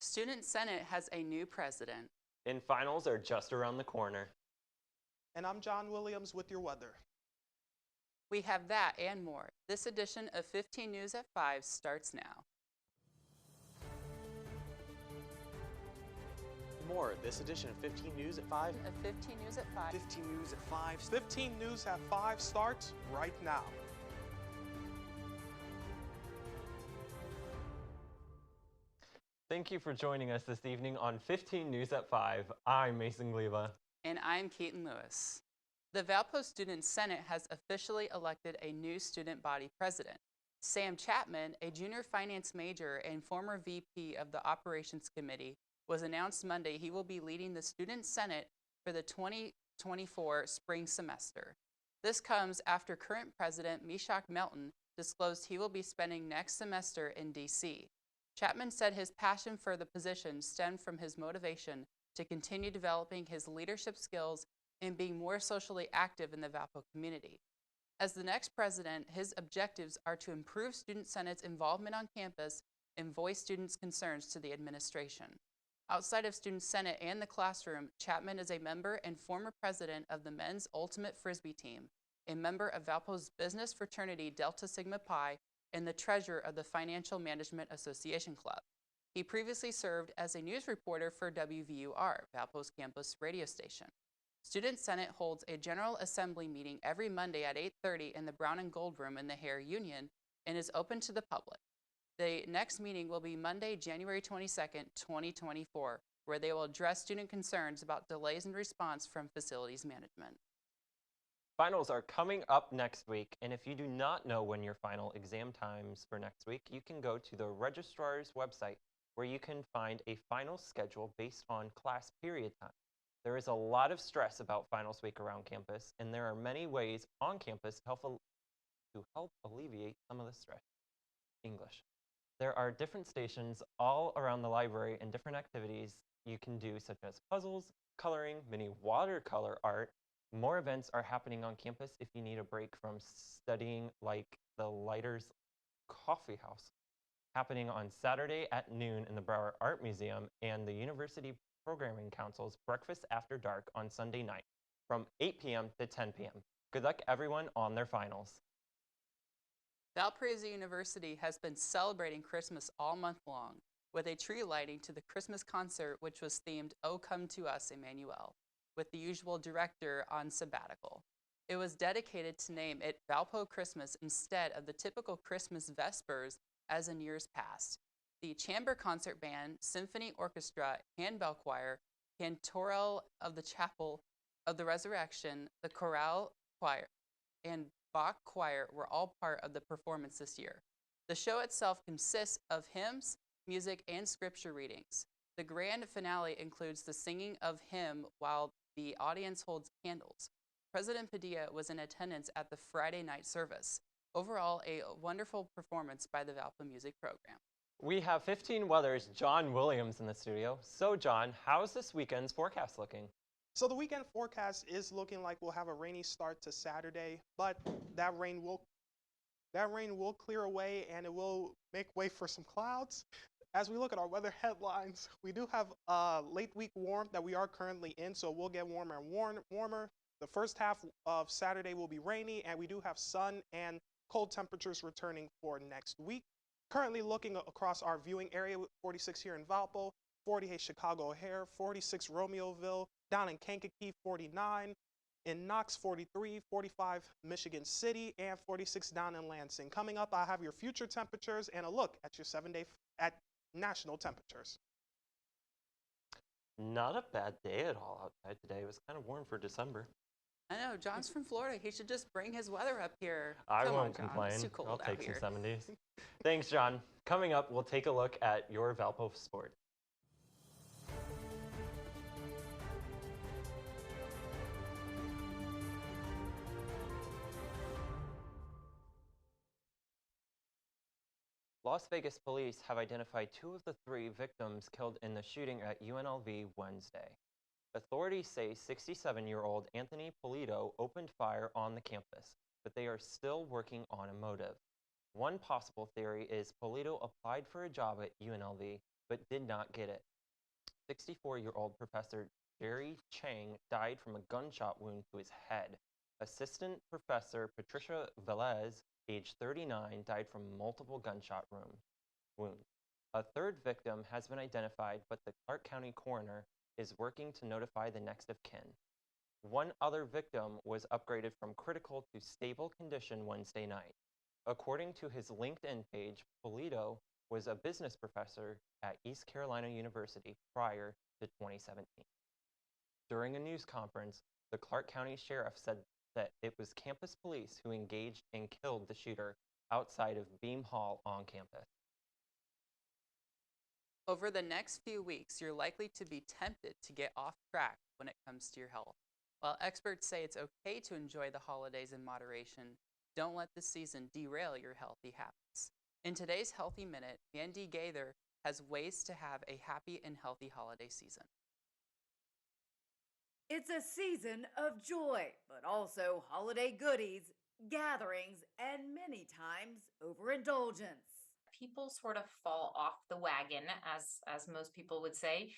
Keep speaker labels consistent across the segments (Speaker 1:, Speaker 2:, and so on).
Speaker 1: Student Senate has a new president.
Speaker 2: And finals are just around the corner.
Speaker 3: And I'm John Williams with your weather.
Speaker 1: We have that and more. This edition of 15 News at 5 starts now.
Speaker 4: More, this edition of 15 News at 5.
Speaker 1: Of 15 News at 5.
Speaker 4: 15 News at 5.
Speaker 3: 15 News at 5 starts right now.
Speaker 2: Thank you for joining us this evening on 15 News at 5. I'm Mason Gleva.
Speaker 1: And I'm Keaton Lewis. The Valpo Student Senate has officially elected a new student body president. Sam Chapman, a junior finance major and former VP of the Operations Committee, was announced Monday he will be leading the Student Senate for the 2024 spring semester. This comes after current President Meshach Melton disclosed he will be spending next semester in D.C. Chapman said his passion for the position stemmed from his motivation to continue developing his leadership skills and being more socially active in the Valpo community. As the next president, his objectives are to improve Student Senate's involvement on campus and voice students' concerns to the administration. Outside of Student Senate and the classroom, Chapman is a member and former president of the men's ultimate frisbee team, a member of Valpo's business fraternity Delta Sigma Pi, and the treasurer of the Financial Management Association Club. He previously served as a news reporter for WVUR, Valpo's campus radio station. Student Senate holds a General Assembly meeting every Monday at 8:30 in the Brown and Gold Room in the Hare Union and is open to the public. The next meeting will be Monday, January 22nd, 2024, where they will address student concerns about delays in response from facilities management.
Speaker 2: Finals are coming up next week, and if you do not know when your final exam times for next week, you can go to the registrar's website where you can find a final schedule based on class period time. There is a lot of stress about finals week around campus, and there are many ways on campus to help alleviate some of the stress. English. There are different stations all around the library and different activities you can do, such as puzzles, coloring, mini watercolor art. More events are happening on campus if you need a break from studying, like the Lighters Coffee House, happening on Saturday at noon in the Broward Art Museum, and the University Programming Council's Breakfast After Dark on Sunday night from 8 p.m. to 10 p.m. Good luck everyone on their finals.
Speaker 1: Valparaiso University has been celebrating Christmas all month long with a tree lighting to the Christmas concert, which was themed "O Come to Us, Emmanuel," with the usual director on sabbatical. It was dedicated to name it Valpo Christmas instead of the typical Christmas Vespers as in years past. The chamber concert band, symphony orchestra, handbell choir, cantorel of the Chapel of the Resurrection, the chorale choir, and Bach choir were all part of the performance this year. The show itself consists of hymns, music, and scripture readings. The grand finale includes the singing of hymn while the audience holds candles. President Padilla was in attendance at the Friday night service. Overall, a wonderful performance by the Valpo Music Program.
Speaker 2: We have 15 Weather's John Williams in the studio. So John, how's this weekend's forecast looking?
Speaker 3: So the weekend forecast is looking like we'll have a rainy start to Saturday, but that rain will clear away and it will make way for some clouds. As we look at our weather headlines, we do have late week warmth that we are currently in, so we'll get warmer and warmer. The first half of Saturday will be rainy, and we do have sun and cold temperatures returning for next week. Currently looking across our viewing area, 46 here in Valpo, 48 Chicago O'Hare, 46 Romeoville, down in Kankakee, 49, in Knox, 43, 45 Michigan City, and 46 down in Lansing. Coming up, I have your future temperatures and a look at your 7-day national temperatures.
Speaker 2: Not a bad day at all outside today. It was kind of warm for December.
Speaker 1: I know, John's from Florida. He should just bring his weather up here.
Speaker 2: I
Speaker 1: Come
Speaker 2: won't
Speaker 1: on, John.
Speaker 2: complain.
Speaker 1: It's too cold
Speaker 2: I'll
Speaker 1: out
Speaker 2: take
Speaker 1: here.
Speaker 2: some 70s. Thanks, John. Coming up, we'll take a look at your Valpo sport. Las Vegas police have identified 2 of the 3 victims killed in the shooting at UNLV Wednesday. Authorities say 67-year-old Anthony Polito opened fire on the campus, but they are still working on a motive. One possible theory is Polito applied for a job at UNLV but did not get it. 64-year-old Professor Jerry Chang died from a gunshot wound to his head. Assistant Professor Patricia Velez, age 39, died from multiple gunshot wounds. A third victim has been identified, but the Clark County coroner is working to notify the next of kin. One other victim was upgraded from critical to stable condition Wednesday night. According to his LinkedIn page, Polito was a business professor at East Carolina University prior to 2017. During a news conference, the Clark County Sheriff said that it was campus police who engaged and killed the shooter outside of Beam Hall on campus.
Speaker 1: Over the next few weeks, you're likely to be tempted to get off track when it comes to your health. While experts say it's okay to enjoy the holidays in moderation, don't let the season derail your healthy habits. In today's Healthy Minute, Andy Gaither has ways to have a happy and healthy holiday season.
Speaker 5: It's a season of joy, but also holiday goodies, gatherings, and many times overindulgence.
Speaker 6: People sort of fall off the wagon, as most people would say,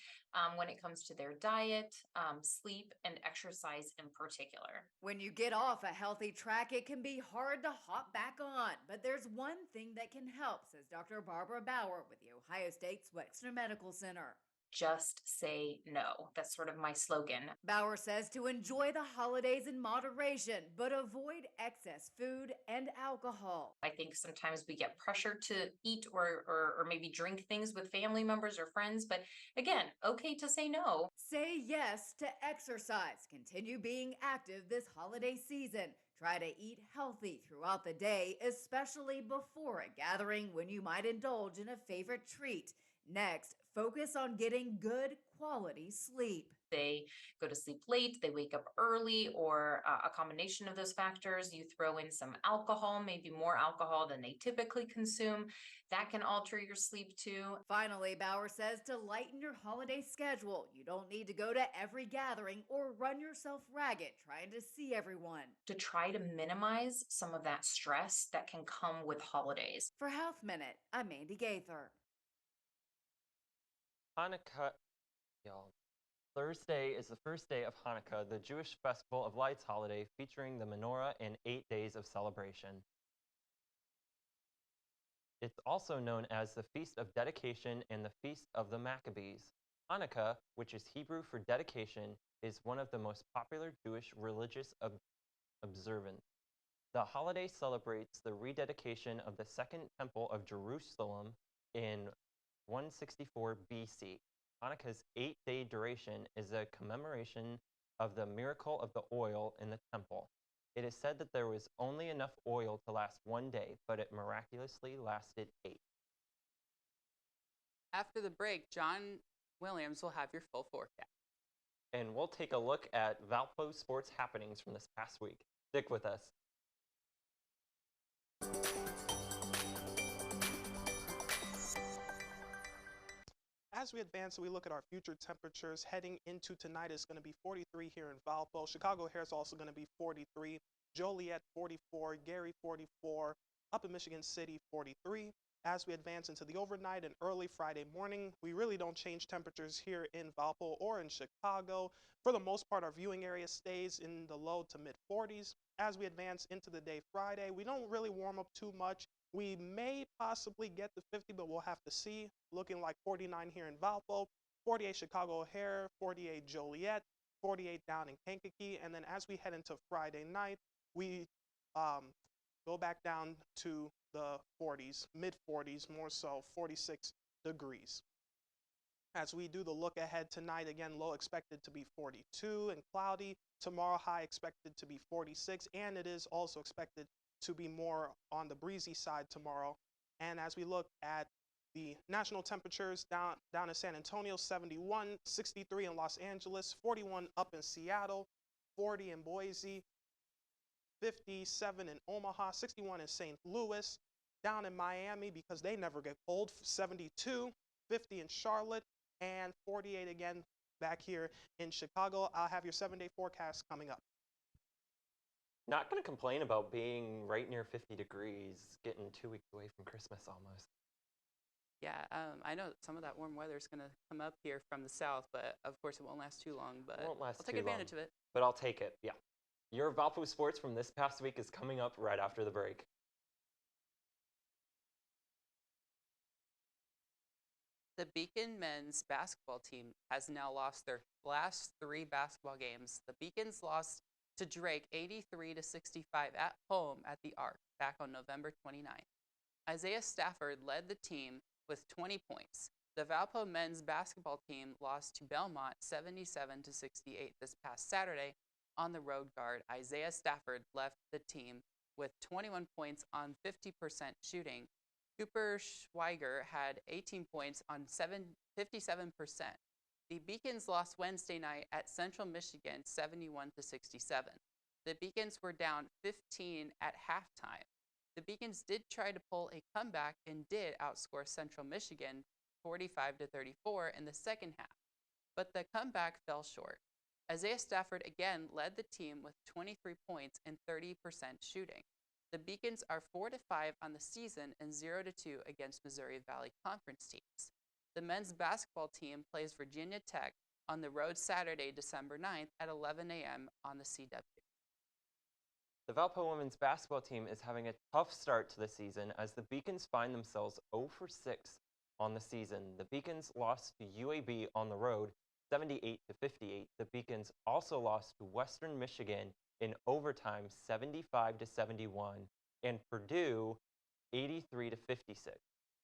Speaker 6: when it comes to their diet, sleep, and exercise in particular.
Speaker 5: When you get off a healthy track, it can be hard to hop back on, but there's one thing that can help, says Dr. Barbara Bauer with the Ohio State's Wexner Medical Center.
Speaker 6: Just say no. That's sort of my slogan.
Speaker 5: Bauer says to enjoy the holidays in moderation, but avoid excess food and alcohol.
Speaker 6: I think sometimes we get pressured to eat or maybe drink things with family members or friends, but again, okay to say no.
Speaker 5: Say yes to exercise. Continue being active this holiday season. Try to eat healthy throughout the day, especially before a gathering when you might indulge in a favorite treat. Next, focus on getting good quality sleep.
Speaker 6: They go to sleep late, they wake up early, or a combination of those factors. You throw in some alcohol, maybe more alcohol than they typically consume. That can alter your sleep too.
Speaker 5: Finally, Bauer says to lighten your holiday schedule. You don't need to go to every gathering or run yourself ragged trying to see everyone.
Speaker 6: To try to minimize some of that stress that can come with holidays.
Speaker 5: For Health Minute, I'm Andy Gaither.
Speaker 2: Hanukkah, y'all. Thursday is the first day of Hanukkah, the Jewish festival of lights holiday featuring the menorah and 8 days of celebration. It's also known as the Feast of Dedication and the Feast of the Maccabees. Hanukkah, which is Hebrew for dedication, is one of the most popular Jewish religious observances. The holiday celebrates the rededication of the Second Temple of Jerusalem in 164 BC. Hanukkah's 8-day duration is a commemoration of the miracle of the oil in the temple. It is said that there was only enough oil to last 1 day, but it miraculously lasted 8.
Speaker 1: After the break, John Williams will have your full forecast.
Speaker 2: And we'll take a look at Valpo sports happenings from this past week. Stick with us.
Speaker 3: As we advance and we look at our future temperatures, heading into tonight is going to be 43 here in Valpo. Chicago here is also going to be 43. Joliet 44, Gary 44, up in Michigan City 43. As we advance into the overnight and early Friday morning, we really don't change temperatures here in Valpo or in Chicago. For the most part, our viewing area stays in the low to mid 40s. As we advance into the day Friday, we don't really warm up too much. We may possibly get to 50, but we'll have to see. Looking like 49 here in Valpo, 48 Chicago O'Hare, 48 Joliet, 48 down in Kankakee. And then as we head into Friday night, we go back down to the 40s, mid 40s, more so 46 degrees. As we do the look ahead tonight, again, low expected to be 42 and cloudy. Tomorrow, high expected to be 46, and it is also expected to be more on the breezy side tomorrow. And as we look at the national temperatures, down in San Antonio, 71, 63 in Los Angeles, 41 up in Seattle, 40 in Boise, 57 in Omaha, 61 in St. Louis, down in Miami because they never get cold, 72, 50 in Charlotte, and 48 again back here in Chicago. I'll have your 7-day forecast coming up.
Speaker 2: Not going to complain about being right near 50 degrees, getting 2 weeks away from Christmas almost.
Speaker 1: Yeah, I know some of that warm weather is going to come up here from the south, but of course it won't last too long. But
Speaker 2: It won't last
Speaker 1: I'll take
Speaker 2: too
Speaker 1: advantage
Speaker 2: long,
Speaker 1: of it.
Speaker 2: but I'll take it. Yeah. Your Valpo Sports from this past week is coming up right after the break.
Speaker 1: The Beacon men's basketball team has now lost their last 3 basketball games. The Beacons lost to Drake 83-65 at home at the Arc back on November 29th. Isaiah Stafford led the team with 20 points. The Valpo men's basketball team lost to Belmont 77-68 this past Saturday on the road guard. Isaiah Stafford left the team with 21 points on 50% shooting. Cooper Schweiger had 18 points on 57%. The Beacons lost Wednesday night at Central Michigan 71-67. The Beacons were down 15 at halftime. The Beacons did try to pull a comeback and did outscore Central Michigan 45-34 in the second half, but the comeback fell short. Isaiah Stafford again led the team with 23 points and 30% shooting. The Beacons are 4-5 on the season and 0-2 against Missouri Valley Conference teams. The men's basketball team plays Virginia Tech on the road Saturday, December 9th at 11 a.m. on the CW.
Speaker 2: The Valpo women's basketball team is having a tough start to the season as the Beacons find themselves 0-6 on the season. The Beacons lost to UAB on the road 78-58. The Beacons also lost to Western Michigan in overtime 75-71 and Purdue 83-56.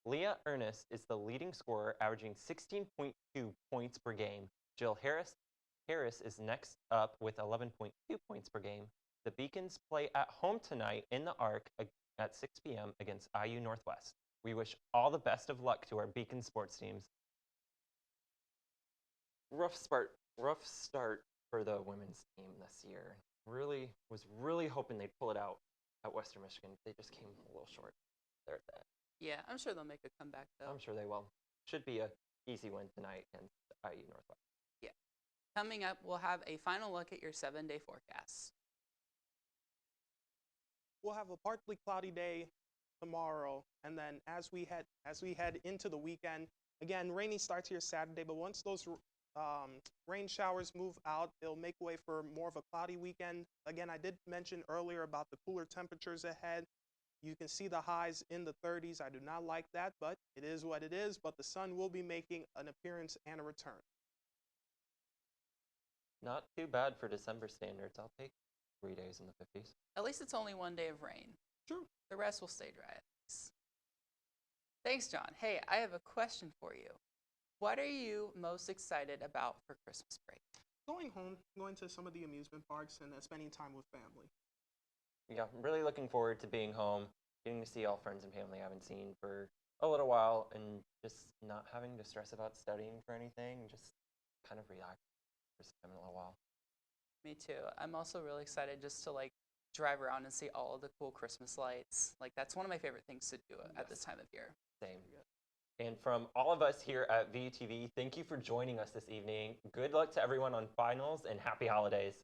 Speaker 2: Leah Ernest is the leading scorer, averaging 16.2 points per game. Jill Harris is next up with 11.2 points per game. The Beacons play at home tonight in the Arc at 6 p.m. against IU Northwest. We wish all the best of luck to our Beacon sports teams. Rough start for the women's team this year. Was really hoping they'd pull it out at Western Michigan. They just came a little short there at that.
Speaker 1: Yeah, I'm sure they'll make a comeback though.
Speaker 2: I'm sure they will. Should be a easy win tonight against IU Northwest.
Speaker 1: Yeah. Coming up, we'll have a final look at your 7-day forecast.
Speaker 3: We'll have a partly cloudy day tomorrow, and then as we head into the weekend, again, rainy starts here Saturday, but once those rain showers move out, it'll make way for more of a cloudy weekend. Again, I did mention earlier about the cooler temperatures ahead. You can see the highs in the 30s. I do not like that, but it is what it is. But the sun will be making an appearance and a return.
Speaker 2: Not too bad for December standards. I'll take 3 days in the 50s.
Speaker 1: At least it's only 1 day of rain.
Speaker 3: True.
Speaker 1: The rest will stay dry at least. Thanks, John. Hey, I have a question for you. What are you most excited about for Christmas break?
Speaker 3: Going home, going to some of the amusement parks, and spending time with family.
Speaker 2: Yeah, I'm really looking forward to being home, getting to see all friends and family I haven't seen for a little while, and just not having to stress about studying for anything, just kind of relax for some a little while.
Speaker 1: Me too. I'm also really excited just to drive around and see all of the cool Christmas lights. That's one of my favorite things to do at this time of year.
Speaker 2: Same. And from all of us here at VUTV, thank you for joining us this evening. Good luck to everyone on finals and happy holidays.